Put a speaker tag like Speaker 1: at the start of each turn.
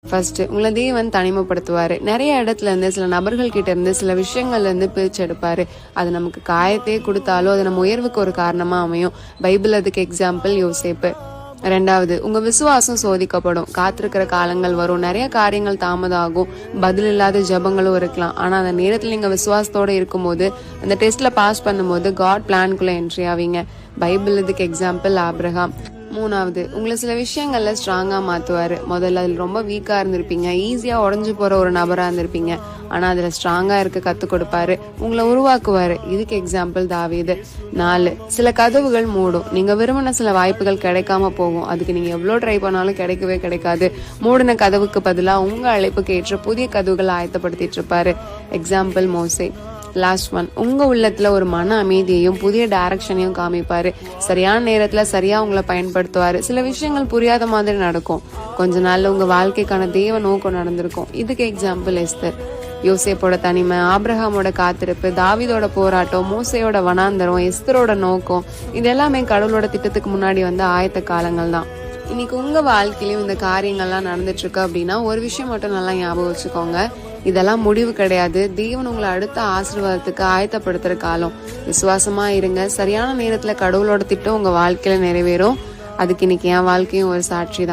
Speaker 1: First உங்களை தேவன் தனிமைப்படுத்துவாரு. நிறைய இடத்துல இருந்து சில நபர்கள் கிட்ட இருந்து சில விஷயங்கள்ல இருந்து பிரிச்சு எடுப்பாரு. அது நமக்கு காயத்தையே கொடுத்தாலும் அது நம்ம உயர்வுக்கு ஒரு காரணமா அமையும். பைபிள் அதுக்கு எக்ஸாம்பிள் யோசேப்பு. ரெண்டாவது, உங்க விசுவாசம் சோதிக்கப்படும். காத்திருக்கிற காலங்கள் வரும். நிறைய காரியங்கள் தாமதம் ஆகும். பதில் இல்லாத ஜெபங்களும் இருக்கலாம். ஆனா அந்த நேரத்துல நீங்க விசுவாசத்தோட இருக்கும்போது, அந்த டெஸ்ட்ல பாஸ் பண்ணும்போது காட் பிளான்குள்ள என்ட்ரி ஆவீங்க. பைபிள் இதுக்கு எக்ஸாம்பிள் ஆபிரகாம். மூணாவது, உங்களை சில விஷயங்கள்ல ஸ்ட்ராங்கா மாத்துவாரு. முதல்ல அதுல ரொம்ப வீக்கா இருந்திருப்பீங்க, ஈஸியா உடஞ்சு போற ஒரு நபரா இருந்திருப்பீங்க. ஆனா அதுல ஸ்ட்ராங்கா இருக்க கத்து கொடுப்பாரு, உங்களை உருவாக்குவாரு. இதுக்கு எக்ஸாம்பிள் தாவீது. 4, சில கதவுகள் மூடும். நீங்க விரும்பின சில வாய்ப்புகள் கிடைக்காம போகும். அதுக்கு நீங்க எவ்வளவு ட்ரை பண்ணாலும் கிடைக்கவே கிடைக்காது. மூடின கதவுக்கு பதிலா உங்க அழைப்புக்கு ஏற்ற புதிய கதவுகளை ஆயத்தப்படுத்திட்டு இருப்பாரு. எக்ஸாம்பிள் மோசே. லாஸ்ட் ஒன், உங்க உள்ளத்துல ஒரு மன அமைதியையும் புதிய டைரக்ஷனையும் காமிப்பாரு. சரியான நேரத்துல சரியா உங்களை பயன்படுத்துவாரு. சில விஷயங்கள் புரியாத மாதிரி நடக்கும். கொஞ்ச நாள்ல உங்க வாழ்க்கைக்கான தேவ நோக்கம் நடந்திருக்கும். இதுக்கு எக்ஸாம்பிள் எஸ்தர். யோசேப்போட தனிமை, ஆபிரகாமோட காத்திருப்பு, தாவீதோட போராட்டம், மோசையோட வனாந்தரம், எஸ்தரோட நோக்கம், இது எல்லாமே கடவுளோட திட்டத்துக்கு முன்னாடி வந்த ஆயத்த காலங்கள் தான். இன்னைக்கு உங்க வாழ்க்கையிலும் இந்த காரியங்கள்லாம் நடந்துட்டு இருக்கு அப்படின்னா ஒரு விஷயம் மட்டும் நல்லா ஞாபகம் வச்சுக்கோங்க, இதெல்லாம் முடிவு கிடையாது. தேவன் உங்களை அடுத்த ஆசீர்வாதத்துக்கு ஆயத்தப்படுத்துற காலம். விசுவாசமா இருங்க. சரியான நேரத்துல கடவுளோட திட்டம் உங்க வாழ்க்கையில நிறைவேறும். அதுக்கு இன்னைக்கு என் வாழ்க்கையும் ஒரு சாட்சி தான்.